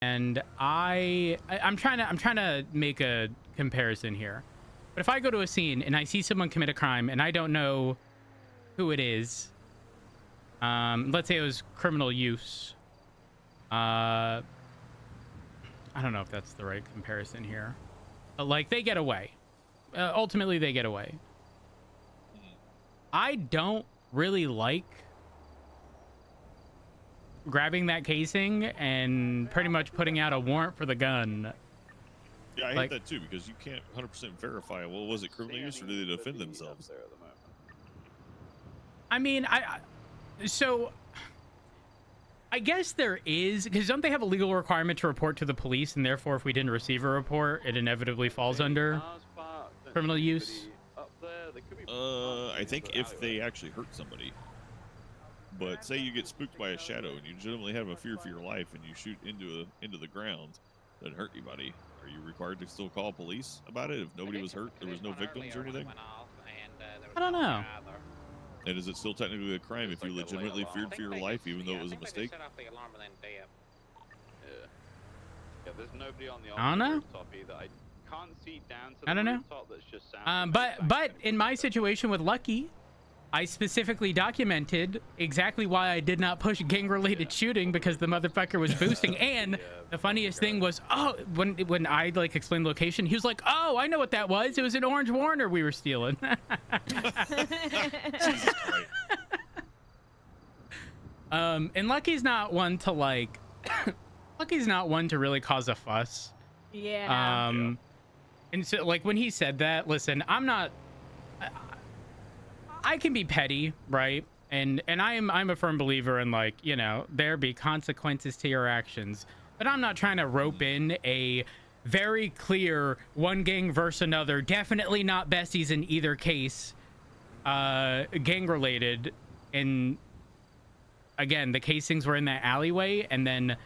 And I'm trying to make a comparison here. But if I go to a scene and I see someone commit a crime and I don't know who it is, let's say it was criminal use. I don't know if that's the right comparison here. But like, they get away. Ultimately, they get away. I don't really like grabbing that casing and pretty much putting out a warrant for the gun. Yeah, I hate that too, because you can't 100% verify, well, was it criminal use or did they defend themselves? I mean, so I guess there is, because don't they have a legal requirement to report to the police, and therefore if we didn't receive a report, it inevitably falls under criminal use? I think if they actually hurt somebody. But say you get spooked by a shadow and you legitimately have a fear for your life and you shoot into the ground that hurt anybody, are you required to still call police about it if nobody was hurt, there was no victims or anything? I don't know. And is it still technically a crime if you legitimately feared for your life even though it was a mistake? I don't know. I don't know. But in my situation with Lucky, I specifically documented exactly why I did not push gang-related shooting, because the motherfucker was boosting. And the funniest thing was, when I like explained the location, he was like, "Oh, I know what that was. It was an Orange Warner we were stealing." And Lucky's not one to like. Lucky's not one to really cause a fuss. Yeah. And so like when he said that, listen, I'm not. I can be petty, right? And I'm a firm believer in, like, you know, there be consequences to your actions. But I'm not trying to rope in a very clear one gang versus another, definitely not besties in either case, gang related. And again, the casings were in that alleyway, and then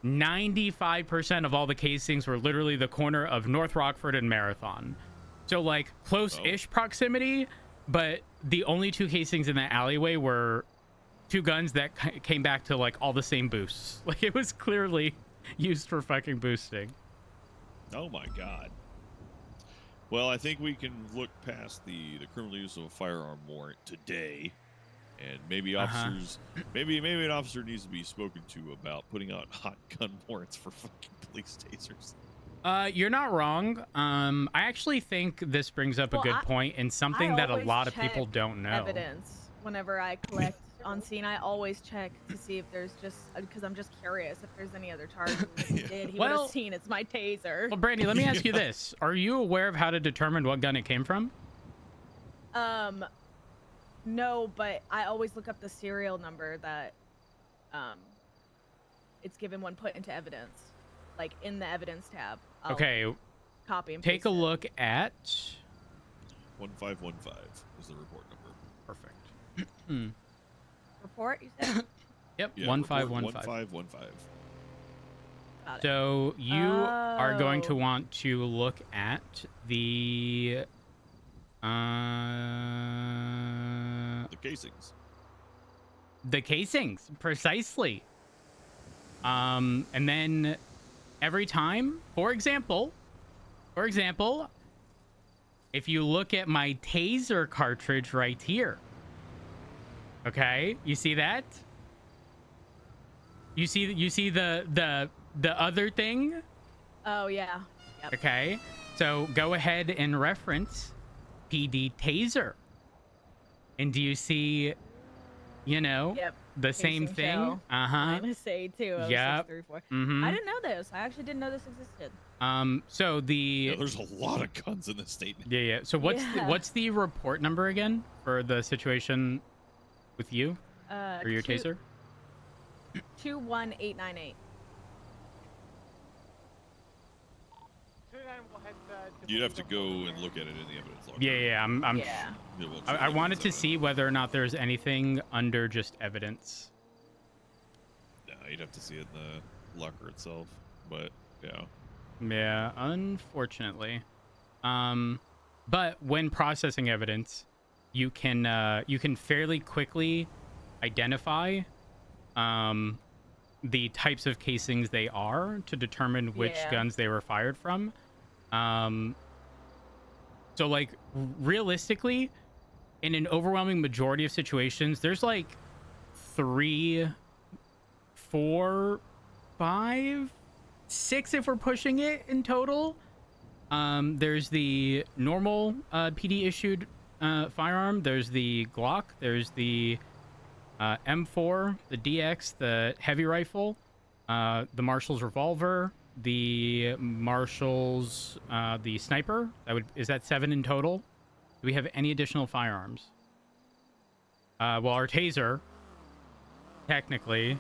95% of all the casings were literally the corner of North Rockford and Marathon. So like close-ish proximity, but the only two casings in that alleyway were two guns that came back to like all the same boosts. Like it was clearly used for fucking boosting. Oh my god. Well, I think we can look past the criminal use of a firearm warrant today, and maybe officers, maybe an officer needs to be spoken to about putting out hot gun warrants for fucking police tasers. You're not wrong. I actually think this brings up a good point, and something that a lot of people don't know. Evidence whenever I collect on scene, I always check to see if there's just, because I'm just curious if there's any other charges. He did. He would have seen it's my taser. Well, Brandy, let me ask you this: are you aware of how to determine what gun it came from? No, but I always look up the serial number that it's given when put into evidence, like in the evidence tab. Okay. Copy and take a look at 1515 is the report number. Perfect. Report, you said? Yep. Yeah, 1515. 1515. So you are going to want to look at the casings. The casings, precisely. And then every time, for example, if you look at my taser cartridge right here, okay, you see that? You see the other thing? Oh yeah. Yep. Okay, so go ahead and reference PD taser, and do you see, you know, the same thing? -A2. Yep. 634. Mm-hmm. I didn't know this. I actually didn't know this existed. So there's a lot of guns in this statement. Yeah. So what's the report number again for the situation with you or your taser? 21898. You'd have to go and look at it in the evidence log. I wanted to see whether or not there's anything under just evidence. No, you'd have to see it in the locker itself, but yeah. Yeah, unfortunately. But when processing evidence, you can fairly quickly identify the types of casings they are to determine which guns they were fired from. So like realistically, in an overwhelming majority of situations, there's like 3, 4, 5, 6 if we're pushing it in total. There's the normal PD issued firearm. There's the Glock. There's the M4, the DX, the heavy rifle, the Marshall's revolver, the Marshall's the sniper. Is that 7 in total? Do we have any additional firearms? Well, our taser, technically,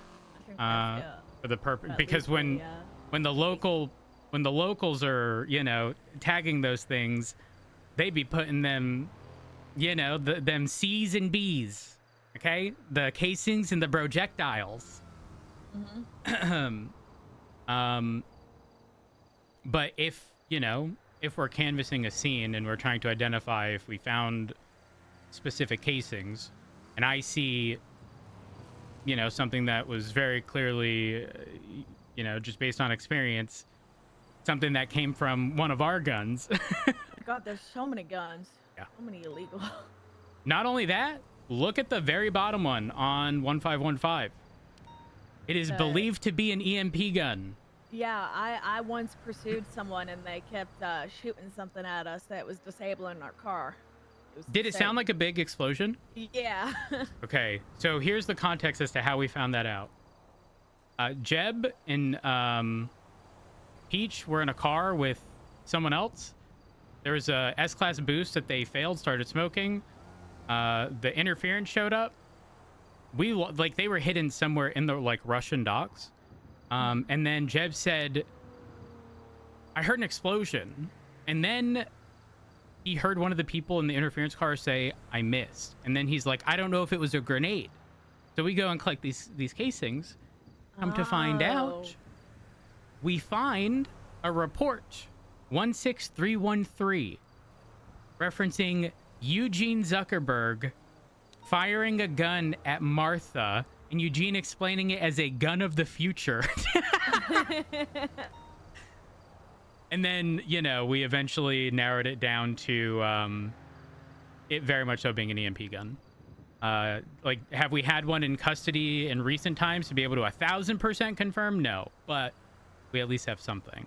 for the purpose, because when the locals are, you know, tagging those things, they be putting them, you know, them C's and B's, okay, the casings and the projectiles. But if, you know, if we're canvassing a scene and we're trying to identify if we found specific casings, and I see, you know, something that was very clearly, you know, just based on experience, something that came from one of our guns. God, there's so many guns. Yeah. So many illegal. Not only that, look at the very bottom one on 1515. It is believed to be an EMP gun. Yeah, I once pursued someone and they kept shooting something at us that was disabling our car. Did it sound like a big explosion? Yeah. Okay, so here's the context as to how we found that out. Jeb and Peach were in a car with someone else. There was a S-Class boost that they failed, started smoking. The interference showed up. They were hidden somewhere in the like Russian docks. And then Jeb said, I heard an explosion. And then he heard one of the people in the interference car say, I missed. And then he's like, I don't know if it was a grenade. So we go and collect these casings. Come to find out, we find a report, 16313, referencing Eugene Zuckerberg firing a gun at Martha, and Eugene explaining it as a gun of the future. And then, you know, we eventually narrowed it down to it very much so being an EMP gun. Like, have we had one in custody in recent times to be able to 1000% confirm? No, but we at least have something.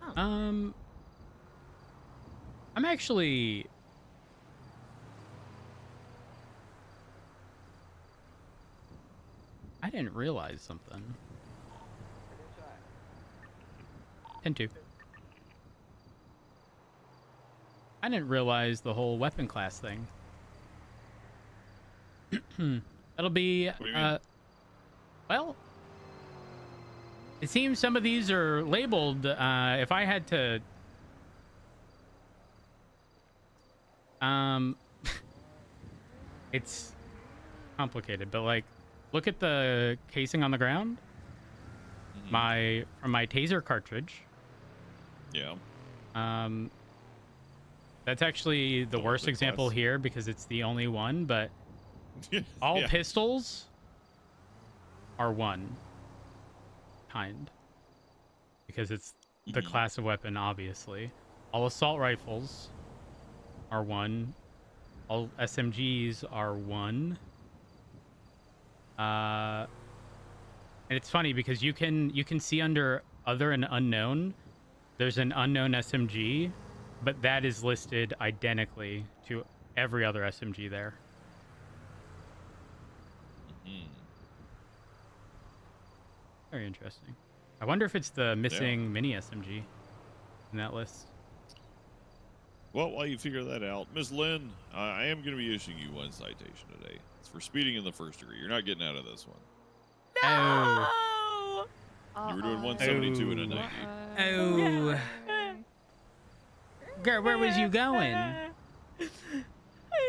Oh. I'm actually... I didn't realize something. 10-2. I didn't realize the whole weapon class thing. That'll be, well, it seems some of these are labeled, if I had to, it's complicated, but like, look at the casing on the ground. From my taser cartridge. Yeah. That's actually the worst example here because it's the only one, but all pistols are one kind because it's the class of weapon, obviously. All assault rifles are one. All SMGs are one. And it's funny because you can see under other and unknown, there's an unknown SMG, but that is listed identically to every other SMG there. Very interesting. I wonder if it's the missing mini SMG in that list. Well, while you figure that out, Miss Lynn, I am going to be issuing you one citation today. It's for speeding in the first degree. You're not getting out of this one. No! You were doing 172 and a 90. Oh. Girl, where was you going? I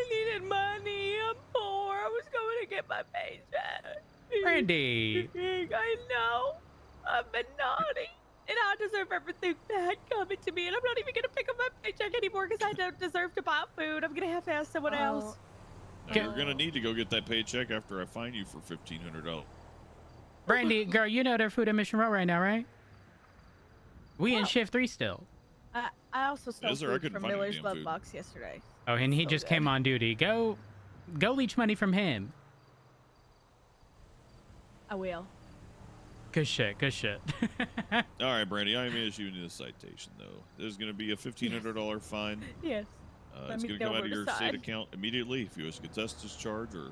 needed money. I'm poor. I was going to get my paycheck. Randy. I know. I've been naughty. And I deserve everything bad coming to me. And I'm not even going to pick up my paycheck anymore because I don't deserve to buy food. I'm going to have to ask someone else. You're gonna need to go get that paycheck after I fine you for $1,500. Brandy, girl, you know they're food at Mission Row right now, right? We in shift 3 still. I also stole Is there? I food couldn't from find any Miller's damn Glove food. Box yesterday. Oh, and he So just good. came on duty. Go leech money from him. I will. Good shit. Good shit. All right, Brandy, I am issuing you a citation, though. There's going to be a $1,500 fine. Yes. It's me going to come go out of your aside. state account immediately. If you wish to contest this charge or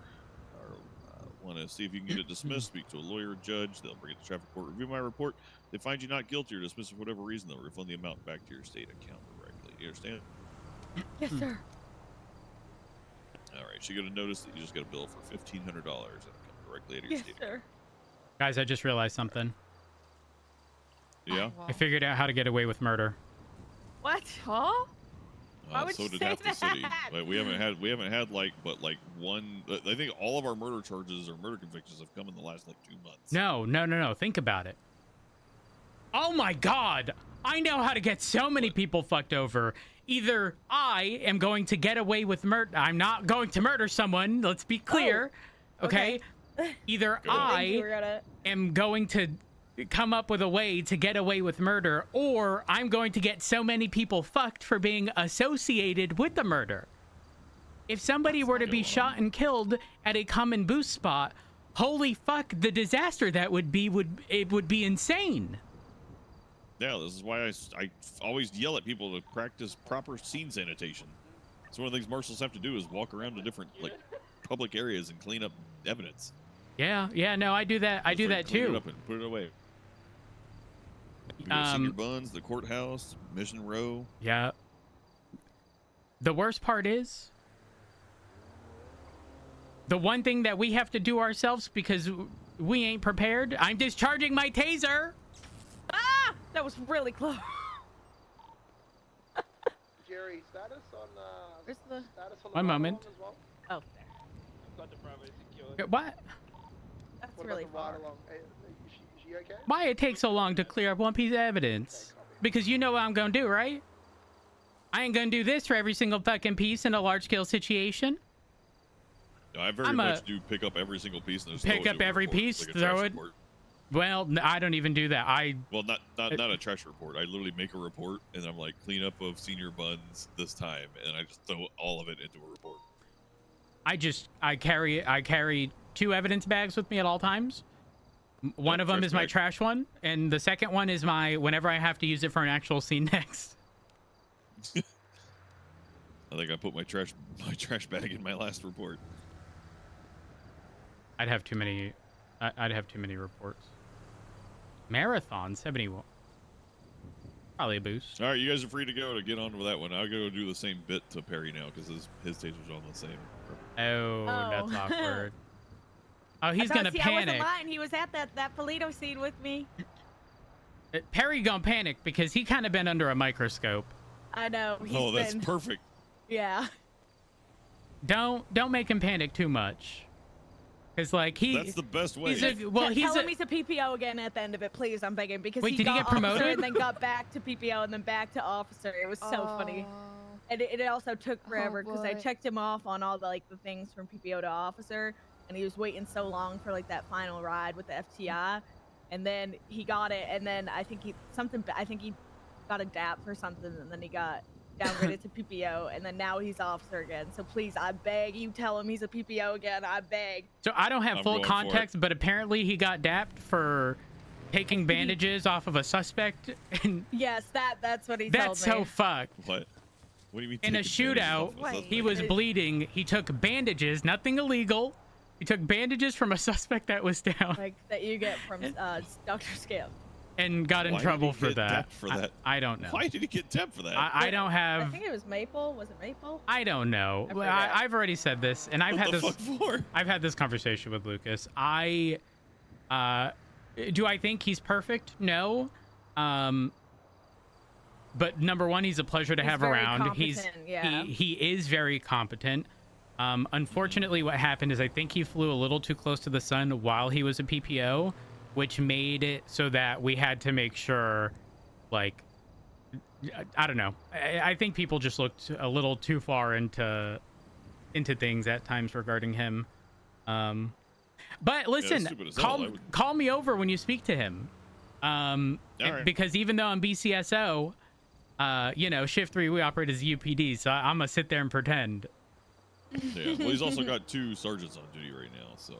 want to see if you can get it dismissed, speak to a lawyer or judge. They'll bring it to traffic court, review my report. If they find you not guilty or dismiss it for whatever reason, they'll refund the amount back to your state account directly. You understand? Yes, sir. All right, so you're going to notice that you just got a bill for $1,500 that'll come directly out of your Yes, state sir. account. Guys, I just realized something. Yeah? I figured out how to get away with murder. What? Huh? Why would So you did say half the city. that? Like, we haven't had like one. I think all of our murder charges or murder convictions have come in the last 2 months. No. Think about it. Oh my God. I know how to get so many people fucked over. Either I am going to get away with murder. I'm not going to murder someone. Let's be clear. Okay? Either I am going to come up with a way to get away with murder, or I'm going to get so many people fucked for being associated with the murder. If somebody were to be shot and killed at a common boost spot, holy fuck, the disaster that would be would be insane. Yeah, this is why I always yell at people to practice proper scene sanitation. It's one of the things marshals have to do is walk around to different public areas and clean up evidence. Yeah, no, I do that. I do that Clean too. it up and put it away. Senior Buns, the courthouse, Mission Row. Yeah. The worst part is the one thing that we have to do ourselves because we ain't prepared. I'm discharging my taser. Ah! That was really close. Jerry, status on Where's the... status on the One water moment. log as well? Oh, Got the primary secured. What? that's What really about the water far. log? Is she okay? Why it takes so long to clear up one piece of evidence? Because you know what I'm gonna do, right? I ain't gonna do this for every single fucking piece in a large-scale situation. No, I very much do pick up every single piece and just Pick throw it up into a every report, piece, like a throw trash it. report. Well, I don't even do that. Well, not a trash report. I literally make a report and I'm like, clean up of Senior Buns this time, and I just throw all of it into a report. I carry 2 evidence bags with me at all times. One of them trash is my bag. trash one, and the second one is my whenever I have to use it for an actual scene next. I think I put my trash bag in my last report. I'd have too many reports. Marathon 71. Probably a boost. All right, you guys are free to go to get on with that one. I'll go do the same bit to Perry now because his taser's on the same. Oh, that's awkward. Oh, he's I gonna wasn't panic. lying. He was at that Polito scene with me. Perry gonna panic because he kind of been under a microscope. I know. Oh, that's perfect. Yeah. Don't make him panic too much. Cause like That's the best way. Tell him he's a PPO again at the end of it, please. I'm begging because Wait, he did he got get promoted? officer and then got back to PPO and then back to officer. It was so funny, and it also took forever because I boy. checked him off on all the the things from PPO to officer, and he was waiting so long for that final ride with the FTI, and then he got it, and then I think he got a DAP for something, and then he got downgraded to PPO, and then now he's officer again. So please, I beg you, tell him he's a PPO again. I beg. So I don't have I'm full going for context, but apparently he got dapped for taking bandages off of a suspect. And Yes, that's what he that's told me. so fucked. What? What do you mean? In a taking bandages off shootout, of a Wait. suspect? he was bleeding. He took bandages, nothing illegal. He took bandages from a suspect that was down That you get from Dr. Scale. and got in Why did trouble he for get that. dapped for that? I don't know. Why did he get tapped for that? I don't I have. think it was Maple. Was it Maple? I don't know. I forget. I've already said this, and I've what had the this. fuck for? I've had this conversation with Lucas. Do I think he's perfect? No. But number one, he's a pleasure to He's have very around. competent, yeah. He is very competent. Unfortunately, what happened is I think he flew a little too close to the sun while he was a PPO, which made it so that we had to make sure, I don't know. I think people just looked a little too far into into things at times regarding him. But listen, stupid as hell. call me over when you speak to him. right. Because even though I'm BCSO, you know, shift 3 we operate as UPD, so I'm gonna sit there and pretend. Yeah. Well, he's also got 2 sergeants on duty right now, so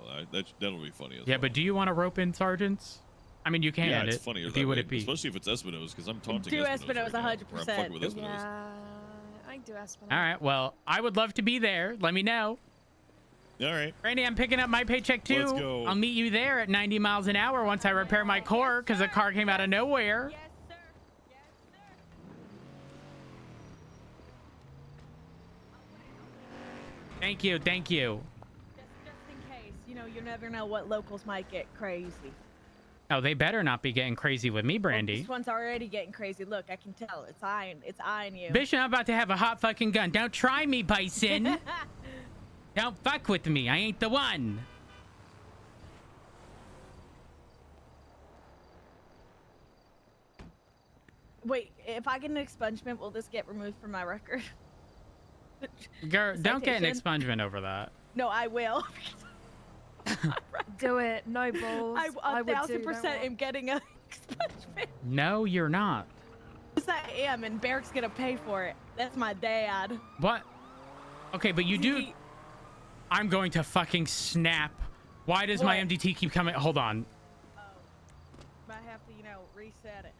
that'll be funny. Yeah, but do you want to rope in sergeants? I mean, you can. Yeah, it's funnier If that you would way, it be? especially if it's Espino's, because I'm taunting Do Espino's Espino's right now, or I'm 100%. fucking with Espino's. Yeah, I do Espino's. All right. Well, I would love to be there. Let me know. All right. Randy, I'm picking up my paycheck too. Let's go. I'll meet you there at 90 miles an hour once I repair my core because the car came out of nowhere. Yes, sir. Yes, sir. Thank you. Thank you. Just in case, you know, you never know what locals might get crazy. Oh, they better not be getting crazy with me, Well, Brandy. this one's already getting crazy. Look, I can tell. It's eyeing you. Bishop, I'm about to have a hot fucking gun. Don't try me, Bison. Don't fuck with me. I ain't the one. Wait, if I get an expungement, will this get removed from my record? Girl, don't get an Citation? expungement over that. No, I will. Do it. No balls. I would 1000% do am getting an expungement. No, you're not. Yes, I am, and Barrick's gonna pay for it. That's my dad. What? Okay, but you do. He- I'm going to fucking snap. Why does my What? MDT keep coming? Hold on. Might have to, you know, reset it.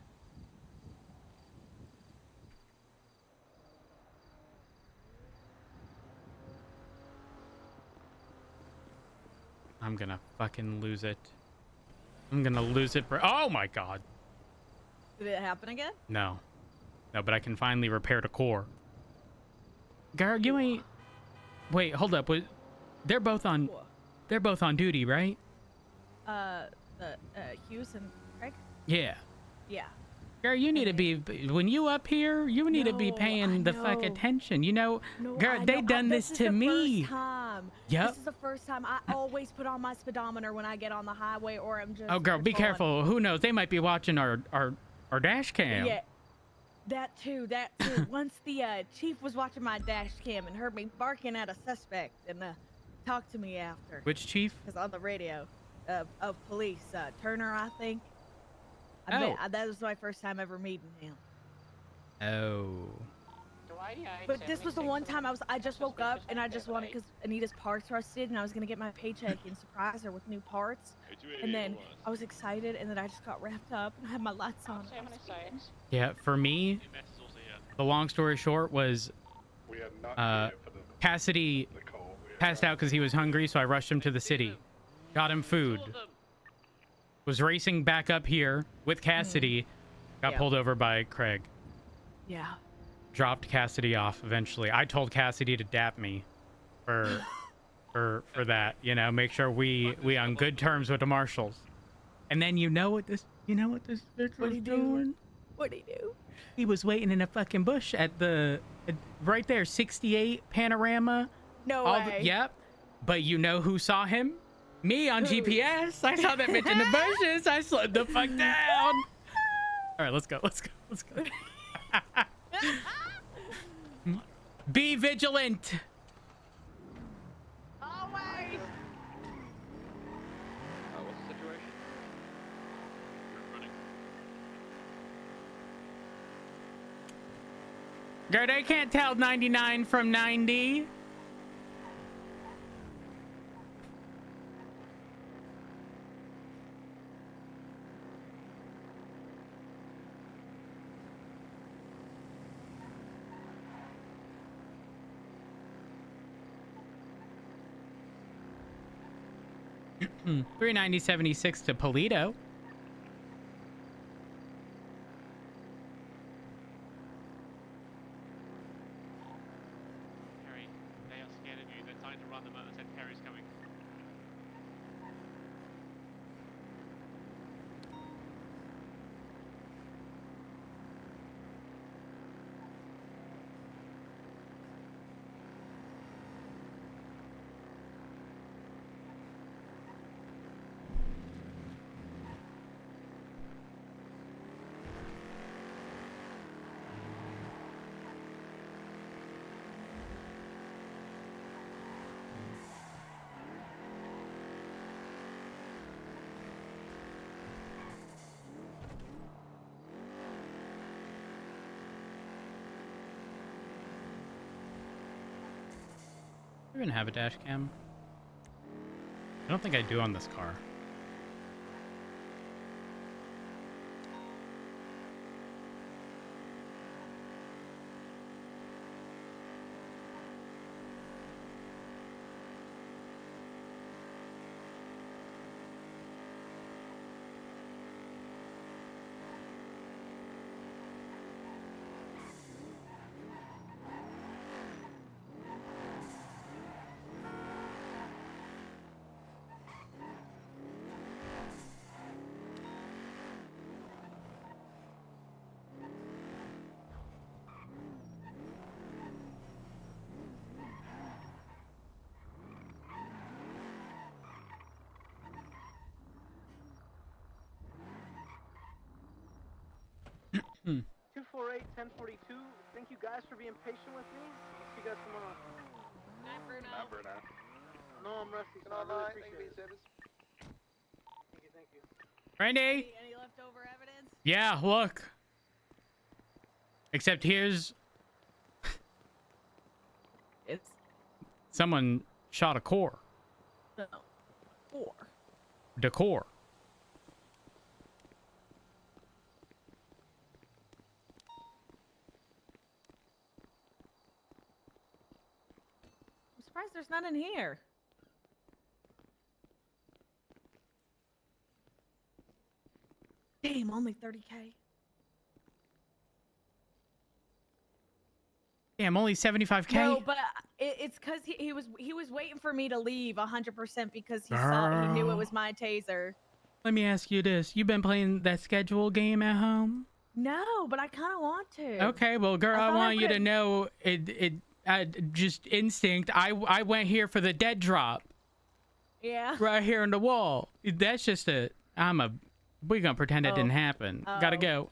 I'm gonna fucking lose it. I'm gonna lose it. Oh my god. Did it happen again? No. No, but I can finally repair the core. Gar, you ain't. Wait, hold up. They're both on. Cool. They're both on duty, right? Hughes and Craig? Yeah. Yeah. Girl, you need to be when you up here. You need to be No, paying I the fuck know. attention. You know, No, girl, I they know. done this is to the me. First time. Yep. This is the first time. I always put on my speedometer when I get on the highway, or I'm just. Oh, girl, be patrolling. careful. Who knows? They might be watching our dash cam. Yeah. That too. Once the chief was watching my dash cam and heard me barking at a suspect and talked to me after. Which chief? Because on the radio of police, Turner, I think. Oh. That was my first time ever meeting him. Oh. But this was the one time I just woke up and I just wanted, because Anita's parts rusted and I was gonna get my paycheck and surprise her with new parts. And then I was excited and then I just got wrapped up and I had my lights on. Yeah, for me, the long story short was Cassidy passed out because he was hungry, so I rushed him to the city. Got him food. Was racing back up here with Cassidy. Got Yeah. pulled over by Craig. Yeah. Dropped Cassidy off eventually. I told Cassidy to dap me for that, you know, make sure we on good terms with the marshals. And then you know what this bitch was doing? What'd he do? He was waiting in a fucking bush at right there, 68 Panorama. No All way. yep. But you know who saw him? Me on Who? GPS. I saw that bitch in the bushes. I slowed the fuck down. All right, let's go. Be vigilant. Always. What's the situation? Running. Girl, they can't tell 99 from 90. Hmm. 390.76 to Polito. Harry, they are scared of you. They're trying to run them out and said Harry's coming. Do I even have a dash cam? I don't think I do on this car. Hmm. 248-1042. Thank you guys for being patient with me. I'll see you guys tomorrow. Night, Bruno. Not Bruno. No, I'm rusty, so Good I really night. Thank you appreciate for your it. service. Thank you. Randy! Any leftover evidence? Yeah, look. Except here's It's someone shot a core. no. 4. Decor. I'm surprised there's none in here. Damn, only 30K. Damn, only 75K? No, but it's because he was waiting for me to leave 100% because he knew it Girl. was my taser. Let me ask you this. You been playing that schedule game at home? No, but I kind of want to. Okay, well, girl, I I thought I want you to could've- know just instinct. I went here for the dead drop Yeah. right here on the wall. That's just we're gonna pretend it Oh. didn't happen. Gotta Oh. go.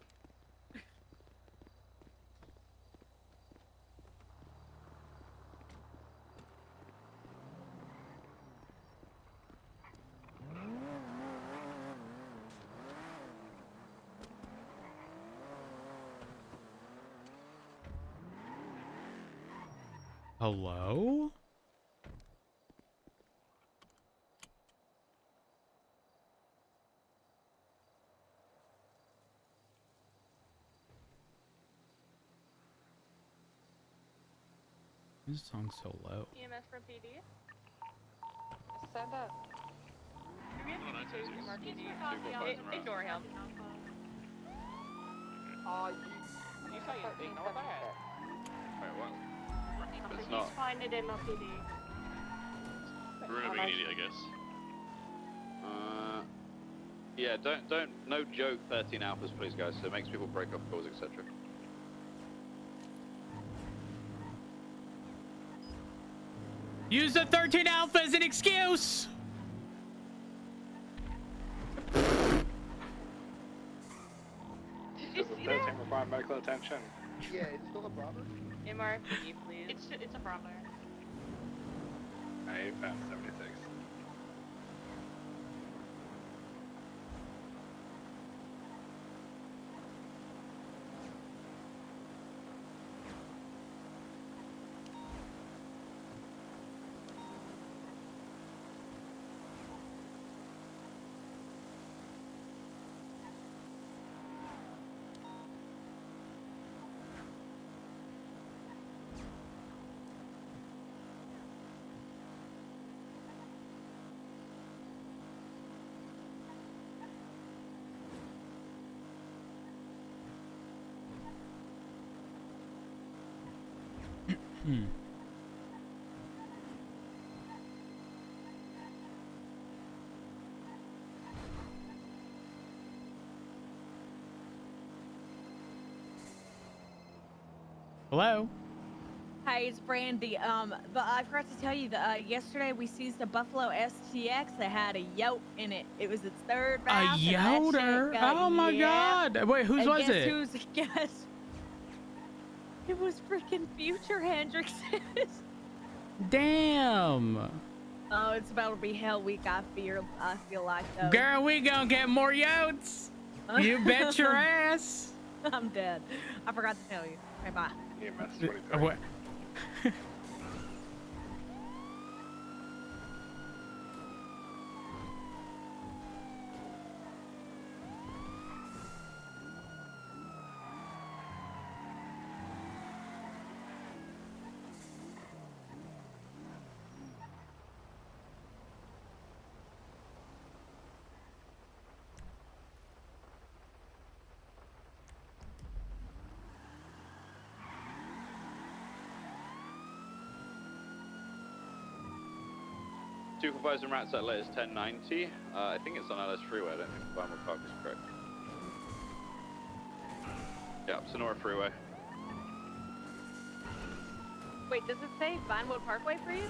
Hello? This song's so low. EMS from PD. Send up. Do we have Oh, no, any tasers tasers. from our PD? Two go Ignore him. You say ignore that. Wait, what? It's He's not. fine at MLPD. Bruno being an idiot, I guess. Yeah, don't, no joke 13 alphas, please, guys. So it makes people break off calls, etc. Use the 13 alpha as an excuse! Did you see that? requiring medical attention. Yeah, it's still a Bravo. MRPD, please. It's a Bravo. I found 76. Hmm. Hello? Hey, it's Brandy. But I forgot to tell you that yesterday we seized a Buffalo STX that had a yoke in it. It was its third A valve. and that shit Yoder? got- Oh my yeah. god! Wait, whose And was guess it? Who's guess? It was freaking Future Hendricks's. Damn! Oh, it's about to be hell week. I feel like though. Girl, we gonna get more yotes! You bet your ass! I'm dead. I forgot to tell you. Okay, bye. EMS 23. What? 245's and Rats Outlet is 1090. I think it's on LS Freeway. I don't think Vinewood Park is correct. Yeah, Sonora Freeway. Wait, does it say Vinewood Parkway for you?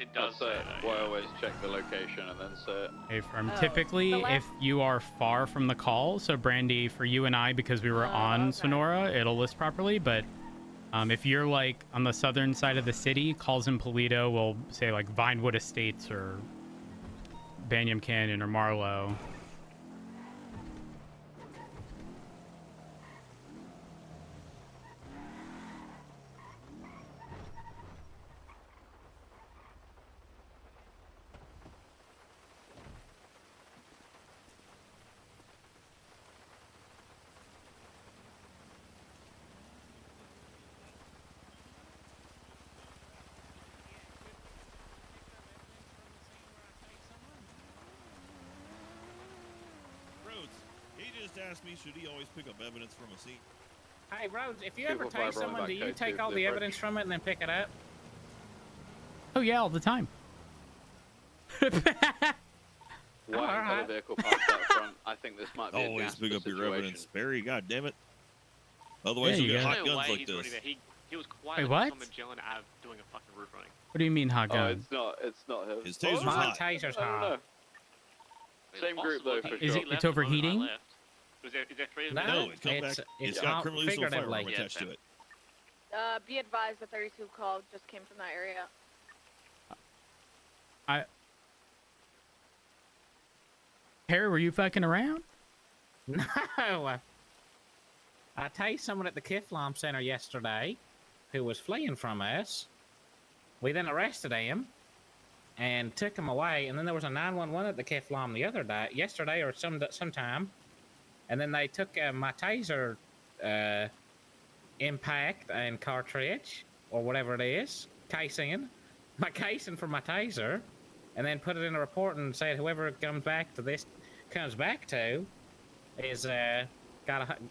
It does That's say it. that, Well, I yeah. always check the location and then say it. Hey, Firm. Oh, Typically, the last- if you are far from the call, so Brandy, for you and I, because we were on okay. Sonora, it'll list properly. But if you're like on the southern side of the city, calls in Polito will say like Vinewood Estates or Banyam Canyon or Marlow. Rhodes, he just asked me, should he always pick up evidence from a scene? Hey, Rhodes, if you People ever fly take rolling someone, back do you code take two all for the the approach. evidence from it and then pick it up? Oh yeah, all the time. White and alright. colour vehicle parked out front. I think this might be a Always Jasper pick up your situation. evidence, Barry. God damn it. Otherwise, There you'll you get go. hot There's no guns way like he's already this. there. He was quietly Wait, what? on Magellan Ave doing a fucking roof running. What do you mean hot Oh, gun? it's not him. His taser's My hot. taser's I don't know. hot. It's Same group, possible. though, for Is sure. it- it's overheating? Is there three of No, them? No, it's come back. it's It's got not criminally use of firearm figuratively. attached to Yeah, it. Be advised, the 32 call just came from that area. Harry, were you fucking around? No. I tased someone at the Kiflam Center yesterday who was fleeing from us. We then arrested him and took him away. And then there was a 911 at the Kiflam the other day, yesterday or sometime. And then they took my taser impact and cartridge, or whatever it is, casing, my casing for my taser, and then put it in a report and said whoever comes back to is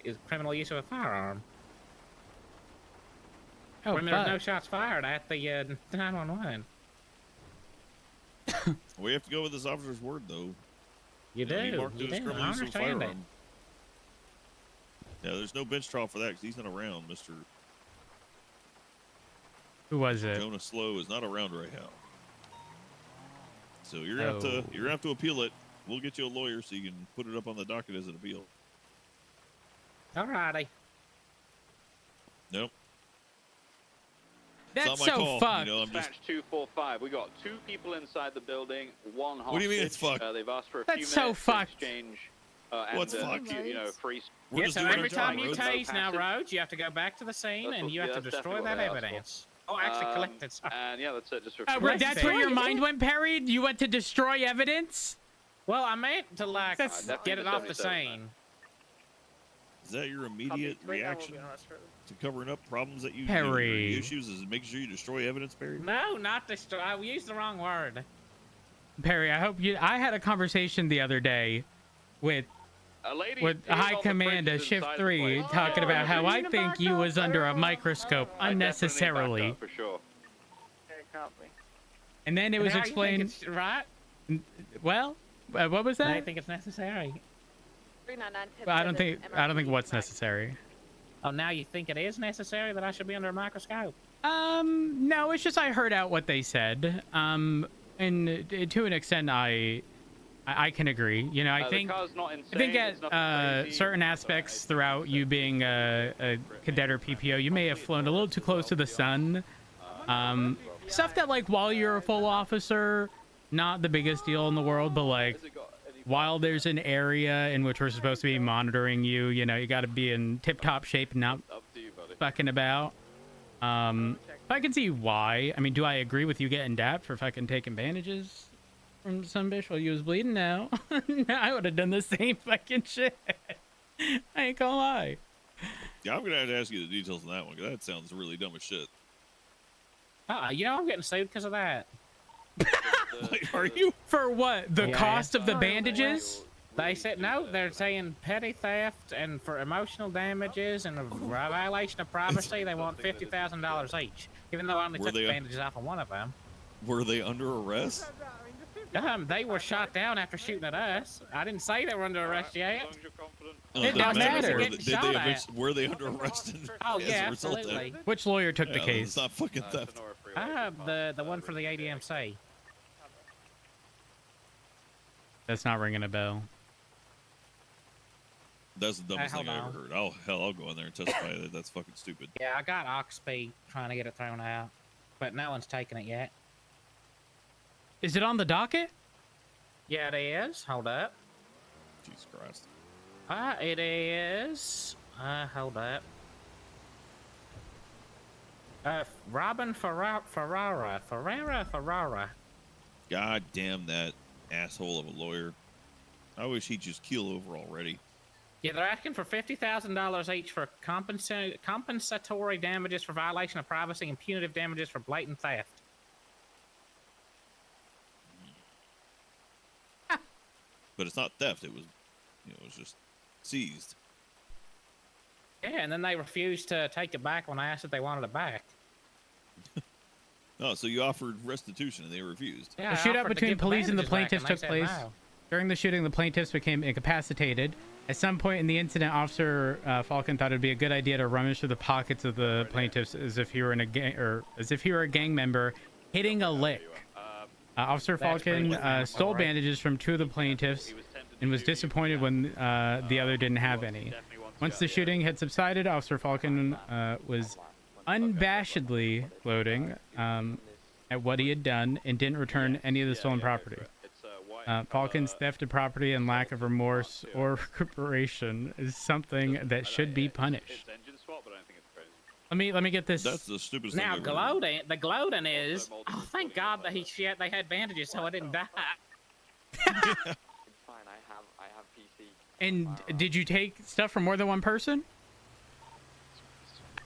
is criminal use of a firearm. Oh, When there's no fuck. shots fired at the 911. We have to go with this officer's word, though. You do. He marked You it as do. criminal I use of a understand it. firearm. Yeah, there's no bench trial for that because he's not around. Mr. Who was it? Jonah Slow is not around right now. So you're gonna have to appeal it. We'll get you a lawyer so you can put it up on the docket as an appeal. Alrighty. Nope. That's it's not my so call. fucked. You know, I'm just. Dispatch 245. We got 2 people inside the building, 1 hostage. What do you mean it's fucked? They've asked for a That's few so minutes fucked. to exchange. And, What's fucked? You know, free. We're Yeah, just so doing our every job, time you Rhodes. tase now, Passive. Rhodes, you have to go back to the scene That's and what- you have yeah, to that's destroy definitely that what they asked evidence. Oh, actually Um, collect it. And yeah, that's it. Just for Well, Right, that's where your Destroy mind went, Perry? You went to destroy evidence? Well, I meant to like That's- get it off the 77, scene. Is that your immediate reaction to covering up problems that you Perry. your issues? Is making sure you destroy evidence, Perry? No, not destroy. I used the wrong word. Perry, I hope you. I had a conversation the other day with A lady with is High on the Command fridges of Shift inside the 3 place. talking Oh, about how you I need to think back you up, was under a girl. microscope I definitely need unnecessarily. backup, for sure. Okay, copy. And then it was Now you think explained. it's right? Well, what was I that? think it's necessary. 399 Well, I don't think what's necessary. Oh, now you think it is necessary that I should be under a microscope? No, it's just I heard out what they said. And to an extent, I can agree. You know, I The think car's not insane, I think it's nothing at crazy, certain but aspects throughout you being a cadet or PPO, you may have flown a little too close to the sun. Stuff that like while you're a full officer, not the biggest deal in the world, but like Has it got any- while there's an area in which we're supposed to be monitoring you, you know, you got to be in tip-top shape, not Up to you, buddy. fucking about. I can see why. I mean, do I agree with you getting dapped for fucking taking bandages from some bitch while you was bleeding? No. I would have done the same fucking shit. I ain't gonna lie. Yeah, I'm gonna have to ask you the details on that one because that sounds really dumb as shit. You know I'm getting sued because of that. Like, are you? For what? The Yeah. cost of the bandages? They said no. They're saying petty theft and for emotional damages and a violation of privacy. They want $50,000 each, even though I only Were took the they- bandages off of one of them. Were they under arrest? They were shot down after shooting at us. I didn't say they were under arrest yet. Oh, It don't matter. Were they under arrest? Oh as yeah, a result of that? absolutely. Which lawyer took the Yeah, case? It's not fucking theft. The one for the ADMC. That's not ringing a bell. That's the dumbest thing I hold ever heard. I'll go in there and testify that that's fucking stupid. Yeah, I got Oxby trying to get it thrown out, but no one's taken it yet. Is it on the docket? Yeah, it is. Hold up. Jesus Christ. It is. Hold up. Robin Ferrara. God damn that asshole of a lawyer. I wish he'd just keel over already. Yeah, they're asking for $50,000 each for compensatory damages for violation of privacy and punitive damages for blatant theft. But it's not theft. It was, it was just seized. Yeah, and then they refused to take it back when I asked if they wanted it back. Oh, so you offered restitution and they refused. Yeah, The I shootout offered to between give the police and the bandages back, plaintiffs and took they said place. no. During the shooting, the plaintiffs became incapacitated. At some point in the incident, Officer Falcon thought it'd be a good idea to rummage through the pockets of the plaintiffs as if he were a gang member, hitting a lick. Officer Falcon stole bandages from two of the plaintiffs and was disappointed when the other didn't have any. Once the shooting had subsided, Officer Falcon was unabashedly gloating at what he had done and didn't return any of the stolen property. Falcon's theft of property and lack of remorse or recuperation is something that should be punished. Let me get this. That's the stupidest Now, thing I've ever heard. the gloating is, oh, thank God that they had bandages so I didn't die. It's fine. I have PC. And did you take stuff from more than one person?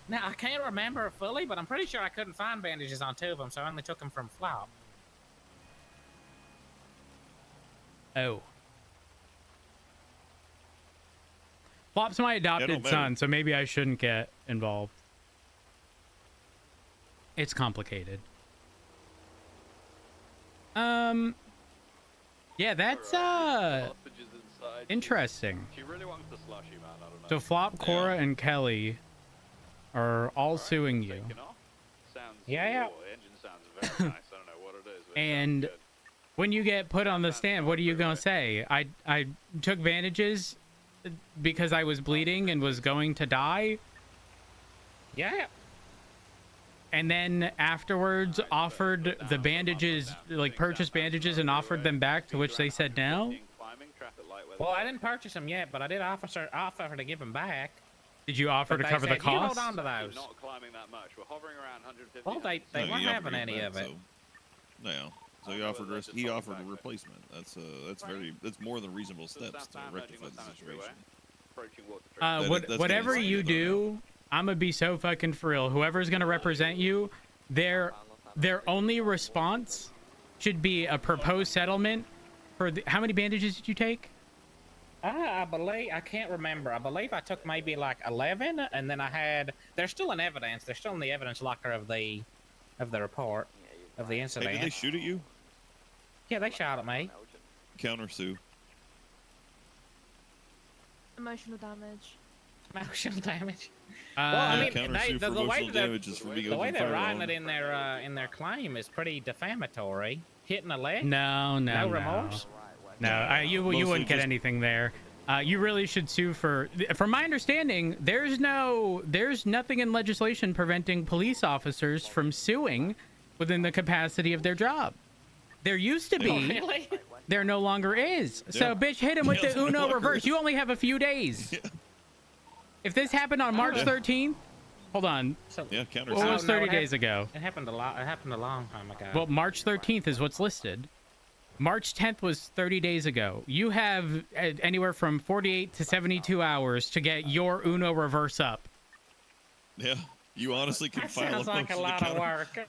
Now, I can't remember it fully, but I'm pretty sure I couldn't find bandages on two of them, so I only took them from Flop. Oh. Flop's my adopted son, so maybe I shouldn't get involved. It's complicated. Yeah, that's interesting. She really wants the slushy, man. I don't know. So Flop, Cora, and Kelly are all suing you. Sounds, Yeah. oh, the engine sounds very nice. I don't know what it is. But it And sounds when you get put on the stand, what are you gonna say? I took bandages because I was bleeding and was going to die, Yeah. and then afterwards offered the bandages, like purchased bandages and offered them back, to which they said no. Well, I didn't purchase them yet, but I did offer to give them back. Did you offer But to they cover the said, "You hold cost? on to those." Not climbing that much. We're hovering around 150. Well, they No, weren't he offered having it any back, of it. So, no. So he offered a replacement. That's more than reasonable steps to rectify the situation. Whatever That's you gonna do, I'm gonna be so fucking for real. Whoever's gonna represent you, their only response should be a proposed settlement for the, how many bandages did you take? I believe, I can't remember. I believe I took maybe like 11, and then I had. They're still in evidence. They're still in the evidence locker of the report of the Hey, incident. did they shoot at you? Yeah, they shot at me. Counter-sue. Emotional damage. Emotional damage. Well, I Yeah, mean, counter-sue for the way emotional they're, damages for being the way open they're fire writing on. it in their claim is pretty defamatory. Hitting a leg. No remorse. No, you Mostly wouldn't get just- anything there. You really should sue for. From my understanding, there's nothing in legislation preventing police officers from suing within the capacity of their job. There used to be. Really? There no longer is. So, Yeah. bitch, hit him with Yeah, the no Uno longer reverse. is. You only have a few days. Yeah. If this happened on March Yeah. 13th, hold on. So, Yeah, What counter-sue. was no, 30 it days ago? It happened a lot. It happened a long time ago. Well, March 13th is what's listed. March 10th was 30 days ago. You have anywhere from 48 to 72 hours to get your Uno reverse up. Yeah, you honestly can that file sounds like a motion to lot of counter- work.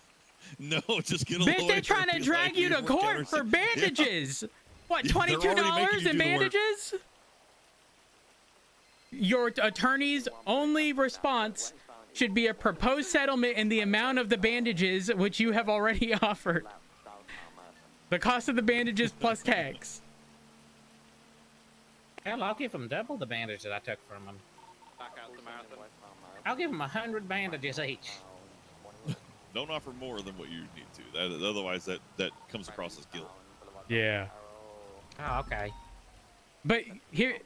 No, just get a Bitch, lawyer. they're trying to and be drag like, you to "We're court for counter-sue." bandages. What, Yeah, they're already $22 making you in do the work. bandages? Your attorney's only response should be a proposed settlement in the amount of the bandages which you have already offered. The cost of the bandages plus tax. Hell, I'll give him double the bandages I took from him. Back out to Marathon. I'll give him 100 bandages each. Don't offer more than what you need to. Otherwise, that comes across as guilt. Yeah. Oh, okay. But here,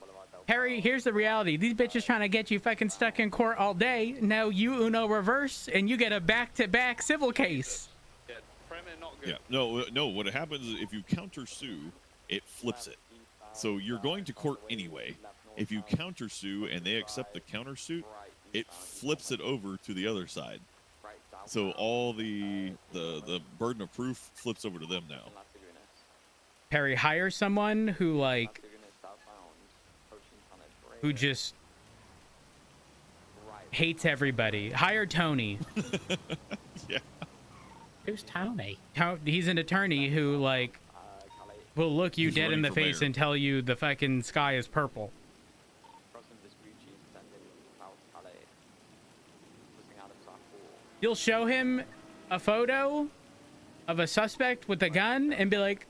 Harry, here's the reality. These bitches trying to get you fucking stuck in court all day. Now you Uno reverse and you get a back-to-back civil case. Yeah, frame it not good. Yeah. No. What happens is if you countersue, it flips it. So you're going to court anyway. If you countersue and they accept the countersuit, it flips it over to the other side. So all the burden of proof flips over to them now. Harry, hire someone who who just hates everybody. Hire Tony. Yeah. Who's Tony? He's an attorney who will look you He's dead in running the for face mayor. and tell you the fucking sky is purple. You'll show him a photo of a suspect with a gun and be like,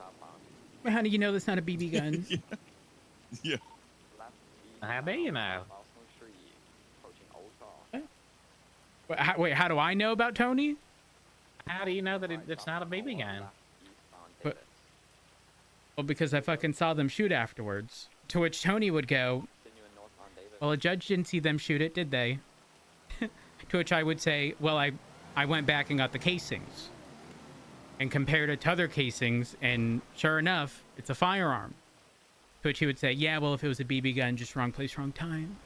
how do you know that's not a BB gun? Yeah. How do you know? Wait, how do I know about Tony? How do you know that it's not a BB gun? Well, because I fucking saw them shoot afterwards. To which Tony would go, well, a judge didn't see them shoot it, did they? To which I would say, well, I went back and got the casings and compared it to other casings, and sure enough, it's a firearm. To which he would say, yeah, well, if it was a BB gun, just wrong place, wrong time.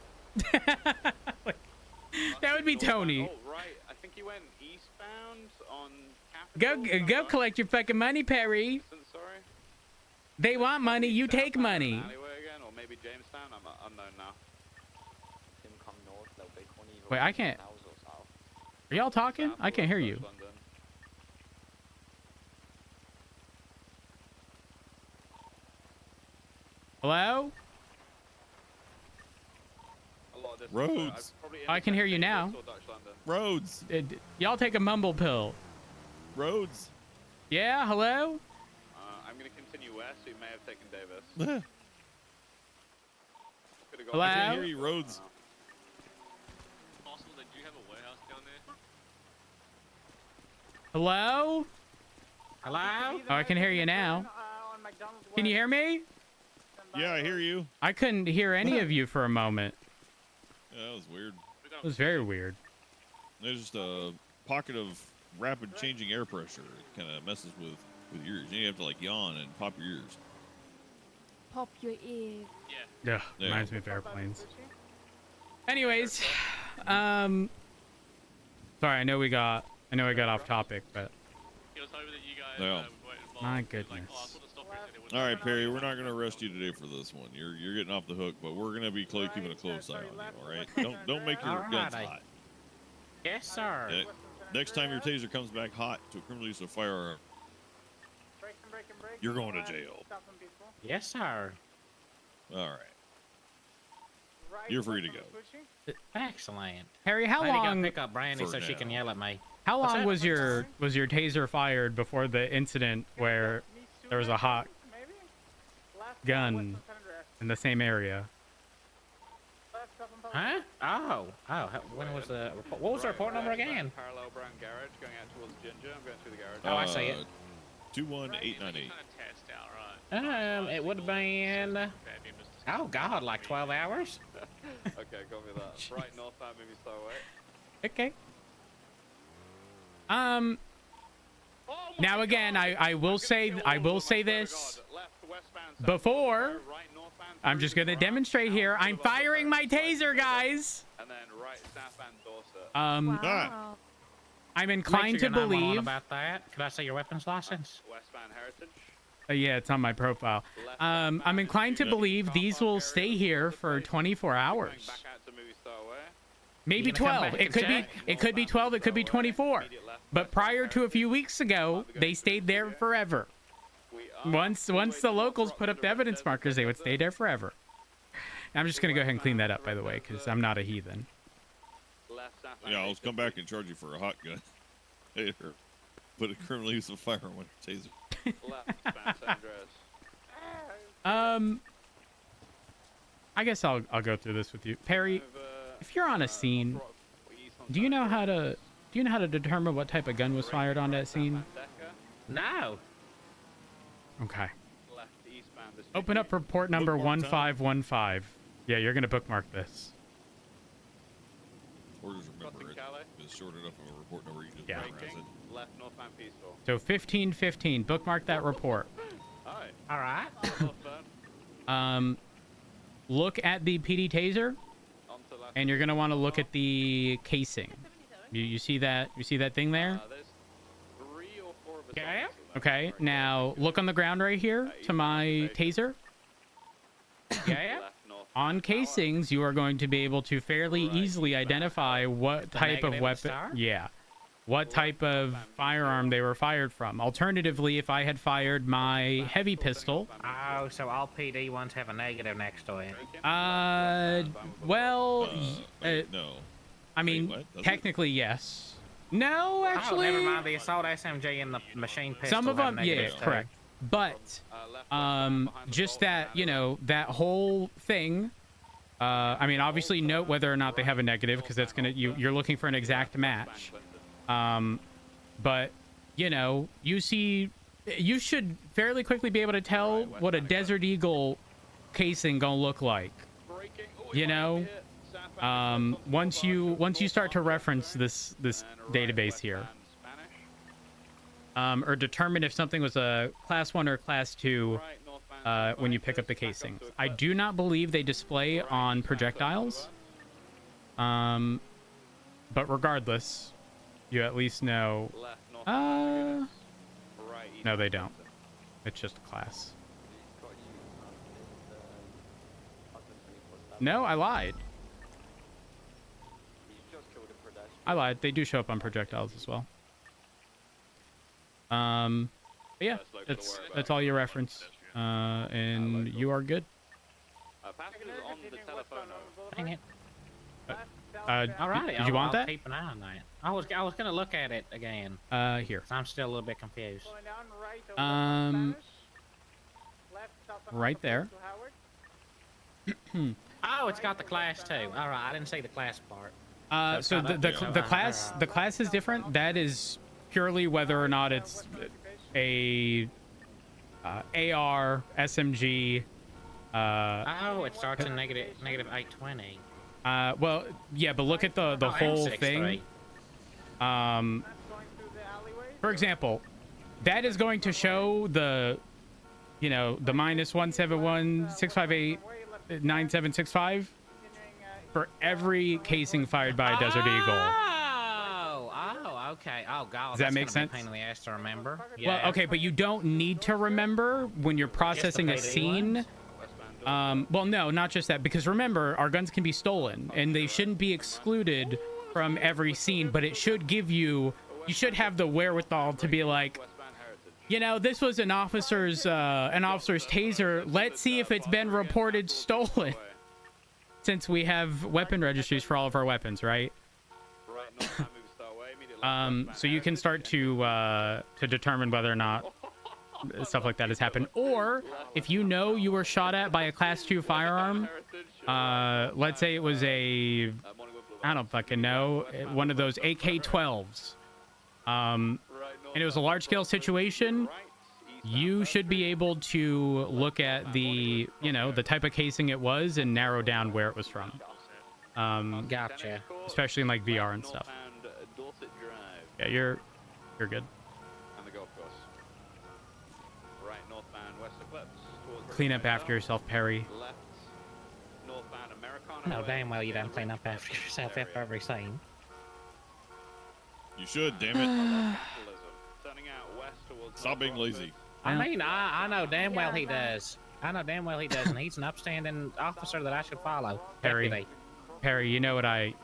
That would be Tony. Oh, right. I think he went eastbound on Capitol. Go collect your fucking money, Perry. Sorry. They want money, you take money. Alleyway again, or maybe Jamestown. I'm unknown now. Wait, I can't. Are y'all talking? I can't hear you. Hello? Roads. I can hear you now. Roads. Y'all take a mumble pill. Roads. Yeah, hello? I'm going to continue west, so you may have taken Davis. Hello? I can't hear you, Roads. Possible that you have a warehouse down there? Hello? Hello? Oh, I can hear you now. Can you hear me? Yeah, I hear you. I couldn't hear any of you for a moment. Yeah, that was weird. It was very weird. There's just a pocket of rapid changing air pressure. It kind of messes with your ears. You have to yawn and pop your ears. Pop your ears. Yeah. Ugh, Yeah. reminds me of airplanes. Anyways, sorry, I know we got off topic, but He was hoping that you guys Yeah. weren't involved. my He was goodness. like, oh, I saw the stopper, he said it was All right, around Perry, the we're not corner. going to arrest you today for this one. You're getting off the hook, but we're going to be keeping a close eye on you. All right? Don't make your guns Alrighty. hot. Yes, sir. Yeah. Next time your taser comes back hot to a criminal use of firearm, you're going to jail. Yes, sir. All right. You're free to go. Excellent. Harry, how Lady gotta long pick up Brandy For so she can now. yell at me. how What's long that? was your taser fired before the incident where there was a hot gun in the same area? Huh? Oh. When was the report? What was the report number again? Parallel Brown Garage going out towards Ginger. I'm going through the garage. Oh, I see it. 21898. Kind of test out, right? It would have been. Bad members. Oh God, like 12 hours. Okay, copy that. Right northbound, maybe slow away. Okay. Oh my Now again, God! I will say Kill I all will of them, say I swear to this God. Left, westbound, south, before right northbound, I'm through just the gonna garage, demonstrate here. out I'm to the firing my left, right, taser, guys. And then right southbound Dorset. Wow. I'm Make inclined sure to you're 911 believe. about that. Could I see your weapons license? Westbound Heritage. Yeah, it's on my profile. Left I'm inclined to Yeah. believe these will stay here for 24 Going hours. back out to movie Star Away. Maybe You gonna come 12. back It and could be check? it could be 12, it could be 24. Immediate left, But westbound prior to a Heritage. few weeks ago, they stayed there forever. We are Once all way the to locals Rock put up to the evidence Desert markers, they would Desert. stay there forever. I'm just gonna go ahead and clean that up, by the way, because I'm not a heathen. Left southbound Yeah, I'll come back 850. and charge you for a hot gun later. But a criminal use of firearm with a taser. Left, San Andreas. I guess I'll go through this with you, Perry. If you're on a scene, do you know how to determine what type of gun was fired on that scene? No. Okay. Left, eastbound, this Open up report number Bookmark time. 1515. Yeah, you're gonna bookmark this. Or just remember Crossing it. Calais. It's short enough of a report number. You just Yeah. memorize it. Left, northbound, peaceful. So 1515. Bookmark that report. Hi. All right. Northbound. Look at the PD taser, Onto left. and you're gonna want to look at the casing. You see that? You see that thing there? There's 3 or 4 of us. Yeah. Okay. Now look on the ground right here to my taser. Yeah. Left, north. On casings, you are going to be able to fairly easily identify what type of negative weapon. star? Yeah. What type of firearm they were fired from. Alternatively, if I had fired my heavy pistol, Oh, so all PD ones have a negative next to it. well, Wait, no. I mean, what? Does it? technically yes. No, actually, Oh, never mind. The assault SMG and the machine pistol. some of have them, yeah, negatives too. correct. But just that, you know, that whole thing. I mean, obviously, note whether or not they have a negative, because that's gonna you're looking for an exact match. But you know, you should fairly quickly be able to tell what a Desert Eagle casing gonna look like. You know, once you start to reference this database here, or determine if something was a class 1 or class 2 when you pick up the casings. I do not believe they display on projectiles. But regardless, you at least know. No, they don't. It's just a class. No, I lied. I lied. They do show up on projectiles as well. But yeah, that's all you reference. And you are good. Passengers on the telephone. Dang it. All All right. Did you want I'll that? keep an eye on that. I was gonna look at it again. Here. 'Cause I'm still a little bit confused. Going down right over Spanish. Left, south on Right there. to Howard. Oh, it's got the class too. All right. I didn't see the class part. So the class is different. That is purely whether or not it's a AR, SMG. Oh, it starts in negative 820. Well, yeah, but look at the Oh, whole M63. thing. Going through the alleyways. For example, that is going to show the, you know, the -171 658 9765 for every casing fired by a Desert Eagle. Oh, okay. Oh, God. Does that that's make gonna be a sense? pain in the ass to remember. Well, okay, but you don't need to remember when you're processing a PD scene. ones? Well, no, not just that, because remember, our guns can be stolen, and they shouldn't be excluded from every scene, but it should give you should have the wherewithal to be like, you know, this was an officer's taser. Let's see if it's been reported stolen. Since we have weapon registries for all of our weapons, right? So you can start to determine whether or not stuff like that has happened. Or if you know you were shot at by a class 2 firearm, let's say it was I don't fucking know, one of those AK-12s, and it was a large-scale situation, you should be able to look at the, you know, the type of casing it was and narrow down where it was from. Gotcha. Especially in like VR and stuff. Yeah, you're good. And the golf course. Right, northbound, west of Clips. towards Clean up the after yourself, Perry. Left, northbound, Americana. No, Way, damn well you don't clean up after East yourself area. after every scene. You should, damn it. Turning out west towards Stop being North lazy. I mean, I know damn well he does. I know damn well he does, and he's an upstanding officer that I should follow. Perry. Deputy. Perry, you know what I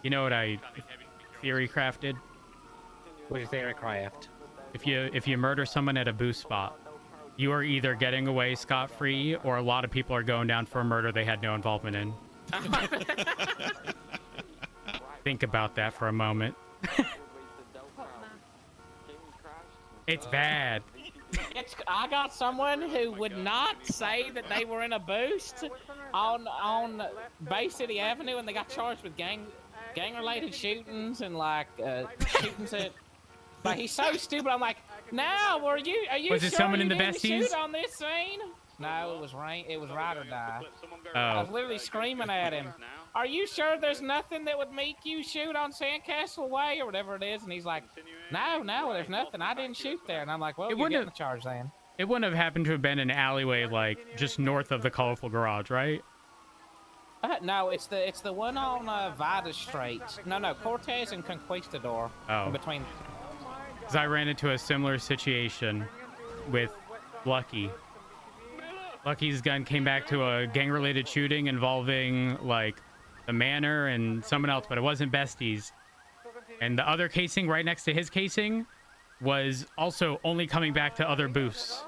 theory crafted? Which is theory craft. If you murder someone at a boost spot, you are either getting away scot-free, or a lot of people are going down for a murder they had no involvement in. Think about that for a moment. It's bad. I got someone who would not say that they were in a boost on Bay City Avenue, and they got charged with gang-related shootings and like shootings at. Like he's so stupid. I'm like, now are you Was it sure someone you in the didn't besties? shoot on this scene? No, it was rain. It was ride or die. Oh. I was literally screaming at him. Are you sure there's nothing that would make you shoot on Sandcastle Way or whatever it is? And he's like, no, there's nothing. I didn't shoot there. And I'm like, well, you're getting the charge then. It wouldn't have happened to have been an alleyway like just north of the colorful garage, right? No, it's the one on Vida Street. No, Cortez and Conquistador. Oh. In between. Because I ran into a similar situation with Lucky. Lucky's gun came back to a gang-related shooting involving like the Manor and someone else, but it wasn't besties. And the other casing right next to his casing was also only coming back to other booths.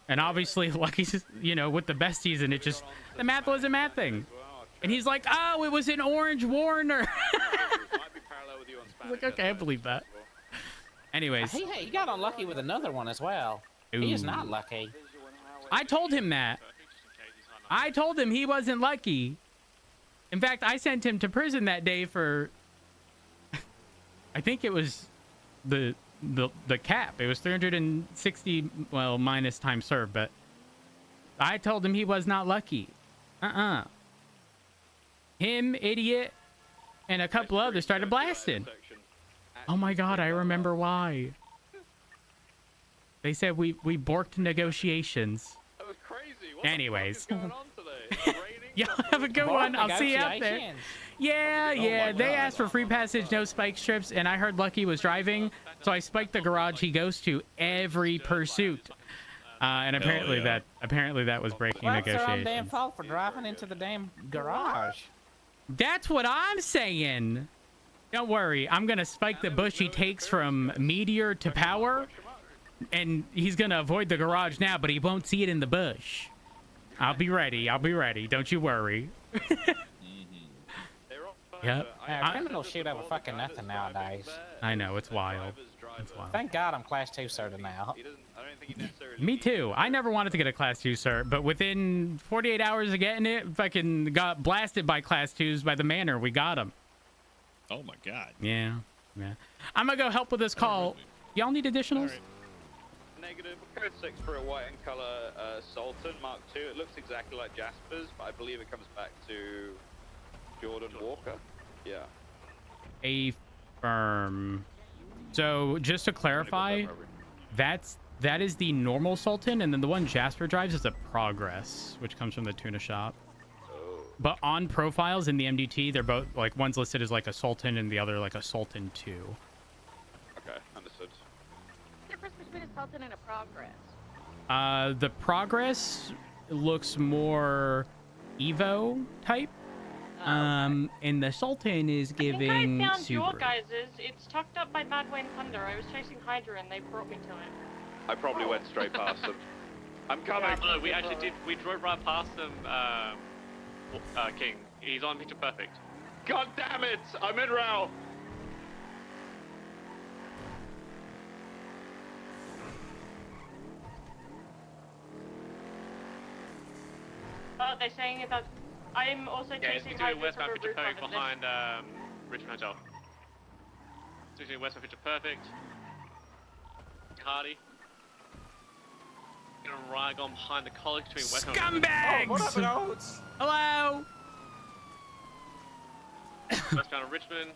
And obviously Lucky's, you know, with the besties, and it just, the math wasn't mathing. And he's like, oh, it was an orange Warner. Like, okay, I believe that. Anyways. He got unlucky with another one as well. Ooh. He is not lucky. I told him that. I told him he wasn't lucky. In fact, I sent him to prison that day for, I think it was the cap. It was 360, well, minus time served, but I told him he was not lucky. Him, idiot, and a couple others started blasting. Oh my God, I remember why. They said we borked negotiations. That was crazy. Anyways. What the fuck is going on today? Y'all have a good one. I'll see you out there. Negotiations. Yeah. They asked for free passage, no spike strips, and I heard Lucky was driving, so I spiked the garage he goes to every pursuit. And apparently that was breaking Well, that's their own damn negotiations. fault for driving into the damn garage. That's what I'm saying. Don't worry, I'm gonna spike the bush he takes from Meteor to Power, and he's gonna avoid the garage now, but he won't see it in the bush. I'll be ready. Don't you worry. Yep. Criminals shoot over fucking nothing nowadays. I know, it's wild. It's wild. Thank God I'm Class 2 certified now. Me too. I never wanted to get a Class 2 cert, but within 48 hours of getting it, fucking got blasted by Class 2s by the Manor. We got them. Oh my God. Yeah. I'm gonna go help with this call. Y'all need additionals? Negative. Code 6 for a white and color Sultan Mark II. It looks exactly like Jasper's, but I believe it comes back to Jordan Walker. Yeah. Affirm. So just to clarify, that is the normal Sultan, and then the one Jasper drives is a Progress, which comes from the tuna shop. But on profiles in the MDT, they're both like, one's listed as like a Sultan and the other like a Sultan 2. Okay, understood. What's the difference between a Sultan and a Progress? The Progress looks more Evo type. And the Sultan is giving I think I found Subaru. your guys's. It's tucked up by Mad Wayne Thunder. I was chasing Hydra and they brought me to it. I probably went straight past them. I'm coming. No, we actually did. We drove right past them, King. He's on picture perfect. God damn it! I'm in row. They're saying that I'm also Yeah, he's chasing doing Hydra westbound from a picture roof perfect of behind Richmond Hotel. He's doing westbound picture perfect. Hardy. Gonna ride on behind the college between westbound. Scumbags! Oh, what up, Oats? Hello! Westbound and Richmond.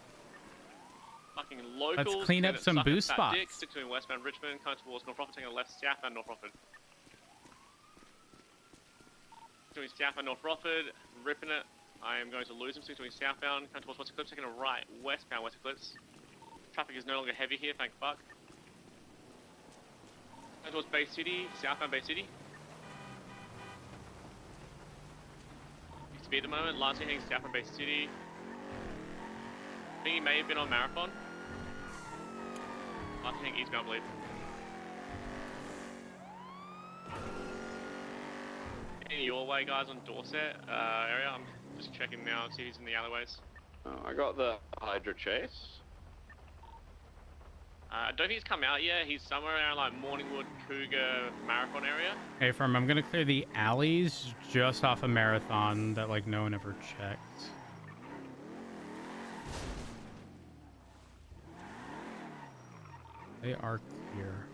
Fucking locals. Let's clean up and some sucking boost fat spots. dicks between westbound and Richmond, coming towards North Rockford, taking a left southbound North Rockford. Doing southbound North Rockford, ripping it. I am going to lose him, so he's doing southbound, coming towards West Eclipse, taking a right, westbound West Eclipse. Traffic is no longer heavy here, thank fuck. Going towards Bay City, southbound Bay City. Used to be at the moment, largely heading southbound Bay City. I think he may have been on Marathon. I think eastbound, I believe. Any your way, guys, on Dorset area? I'm just checking now, see if he's in the alleyways. Oh, I got the Hydra chase. I don't think he's come out yet. He's somewhere around like Morningwood, Cougar, Marathon area. Hey, firm, I'm gonna clear the alleys just off a Marathon that like no one ever checked. They are clear.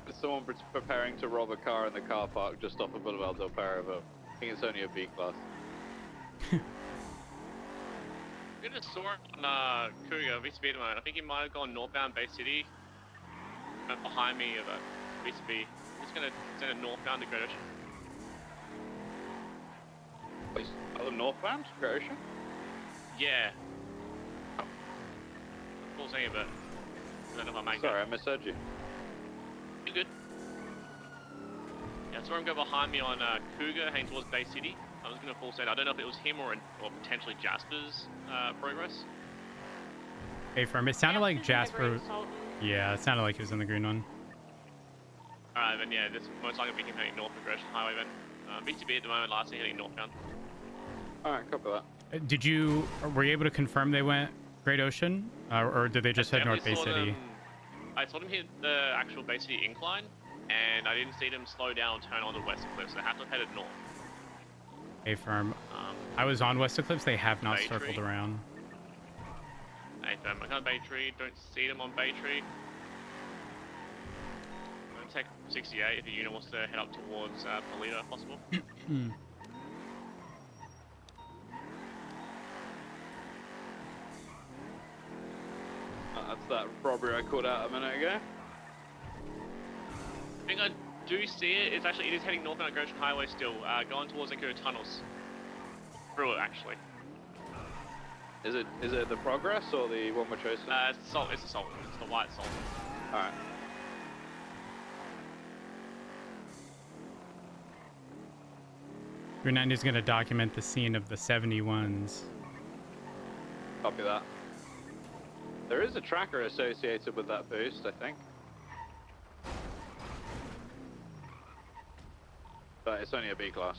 There's someone preparing to rob a car in the car park just off of Boulevard del Perro, but I think it's only a B class. I just saw it on Cougar, VCB at the moment. I think he might have gone northbound Bay City. Behind me of a VCB. He's gonna send it northbound to Great Ocean. Wait, are they northbound? Great Ocean? Yeah. Full saying it, but I don't know if I make Sorry, I misheard you. You good? Yeah, I saw him go behind me on Cougar, heading towards Bay City. I was going to full set. I don't know if it was him or potentially Jasper's progress. Hey, firm, it sounded like Jasper's in the Jasper. green Sultan. Yeah, it sounded like he was in the green one. Alright, then yeah, this most likely be him heading north Progression Highway then. VTB at the moment, lastly heading northbound. Alright, copy that. Were you able to confirm they went Great Ocean? Or did they just head North Bay City? I saw them hit the actual Bay City incline, and I didn't see them slow down and turn on the West Cliff, so they have to have headed north. Hey, firm. I was on West Eclipse. They have not Bay circled Tree. around. Hey, firm, I got Bay Tree, don't see them on Bay Tree. I'm gonna take 68 if the unit wants to head up towards Polito if possible. That's that robbery I called out a minute ago. I think I do see it. It is heading northbound on Great Ocean Highway still, going towards Vancouver tunnels. Through it, actually. Is it the Progress or the one we're chasing? It's the Sultan. It's the white Sultan. Alright. Your 90 is going to document the scene of the 71s. Copy that. There is a tracker associated with that boost, I think. But it's only a B class.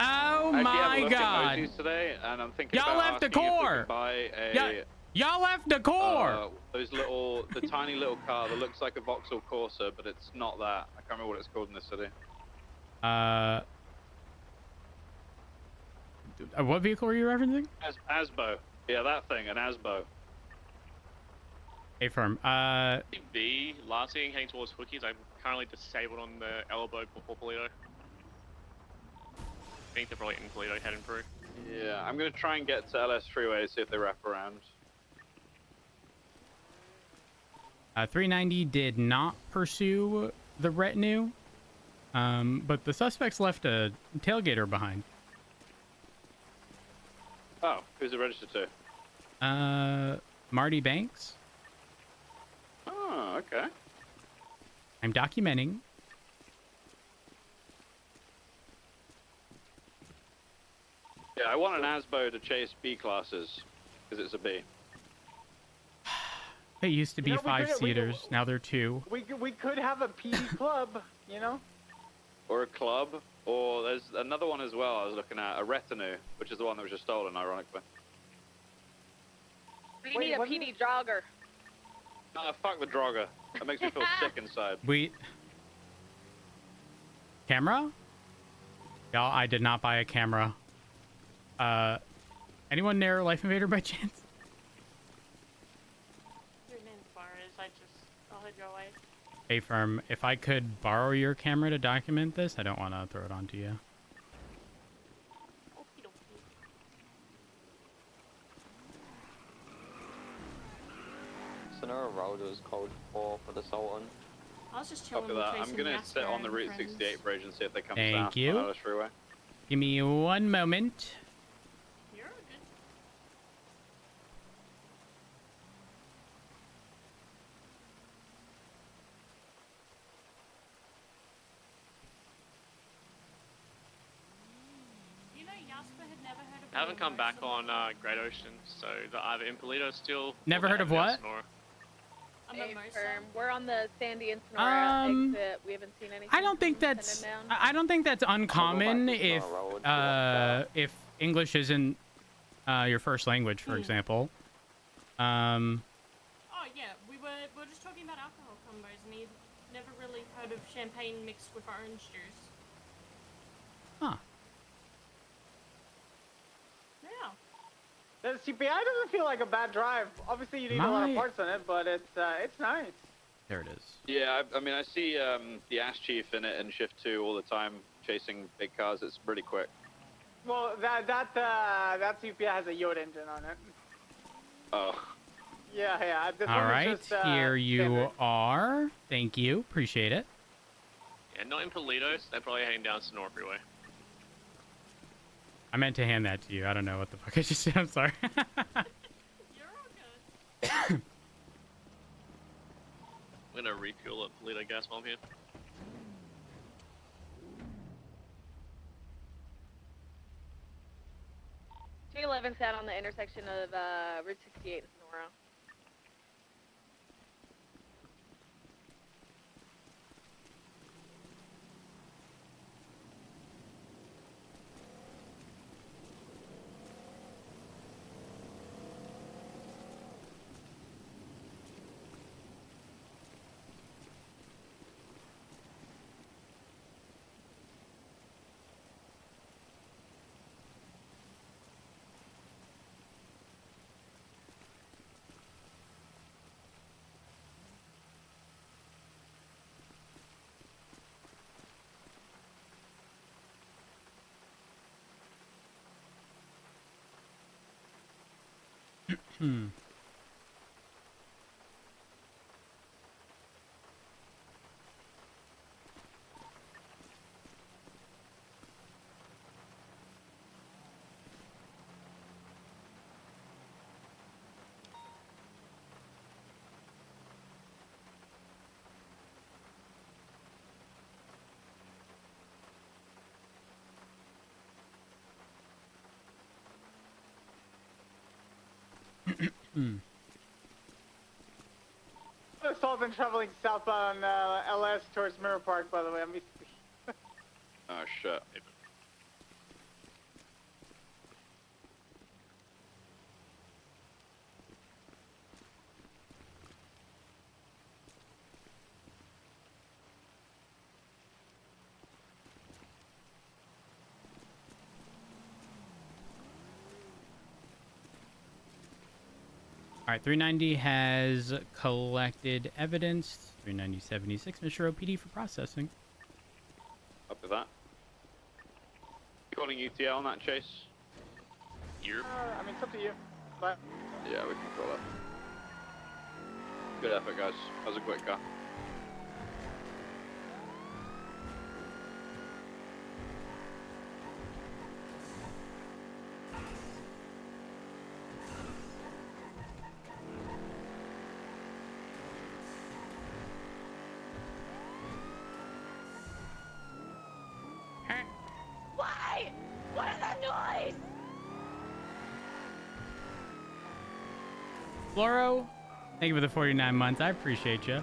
Oh I my god! Today, and I'm thinking Y'all about left the asking if we core! can buy a Y'all left the core! the tiny little car that looks like a Vauxhall Corsa, but it's not that. I can't remember what it's called in this city. What vehicle were you referencing? Asbo. Yeah, that thing, an Asbo. A firm. B, last thing heading towards Hookies. I'm currently disabled on the elbow before Polito. I think they're probably in Polito heading through. Yeah, I'm gonna try and get to LS Freeway, see if they wrap around. 390 did not pursue the retinue, but the suspects left a tailgater behind. Oh, who's it registered to? Marty Banks. Oh, okay. I'm documenting. Yeah, I want an Asbo to chase B classes, because it's a B. They used to be You know, we could- five-seaters. Now they're two. We could have a PD club, you know? Or a club, or there's another one as well I was looking at, a retinue, which is the one that was just stolen, ironically. We need a PD jogger. Nah, fuck the Drogger. That makes me feel sick inside. Camera? Y'all, I did not buy a camera. Anyone near Life Invader by chance? Written in far as I'll head your way. Hey, firm, if I could borrow your camera to document this, I don't want to throw it onto you. Okie dokie. Sonora Road was code 4 for the Sultan. I was just chilling Copy with that. I'm Jason gonna Jasper sit on the and Route friends. 68 bridge and see if they come Thank south you. on LS Freeway. Give me one moment. You're good. You know, Jasper had never heard of I haven't come back on Mimosa. Great Ocean, so they're either in Polito still. Never or heard of they're what? Sonora. A Hey, mimosa. firm. We're on the Sandy and Sonora exit. We haven't seen anything. I don't think from that's. Tendon I don't think that's uncommon to if Sonora Road to watch if English isn't your first language, for example. Oh yeah, we were just talking about alcohol combos, and he'd never really heard of champagne mixed with orange juice. Huh. Yeah. The CPI doesn't feel like a bad drive. Obviously, you need a lot of parts on it, but it's nice. There it is. Yeah, I mean, I see the Ash Chief in it in Shift 2 all the time, chasing big cars. It's really quick. Well, that CPI has a Yoda engine on it. Oh. Yeah. This All one right, is just, here you standard. are. Thank you. Appreciate it. Yeah, not in Politos. They're probably heading down Sonora Freeway. I meant to hand that to you. I don't know what the fuck I just said. I'm sorry. You're all good. I'm gonna refuel at Polito gas bomb here. T11's out on the intersection of Route 68 and Sonora. Sultan traveling southbound LS towards Mirror Park, by the way. Oh, shit. All right, 390 has collected evidence. 390.76, Mr. OPD for processing. Up with that. You calling UTL on that chase? Europe. I mean, it's up to you. But Yeah, we can call that. Good effort, guys. That was a quick car. Why? What is that noise? Floro, thank you for the 49 months. I appreciate you.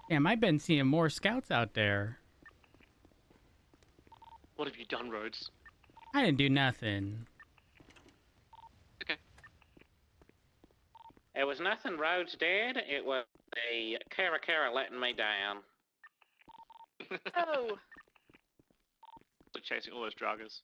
Damn, I've been seeing more scouts out there. What have you done, Rhodes? I didn't do nothing. Okay. It was nothing Rhodes did. It was the Cara letting me down. Oh. Like chasing all those joggers.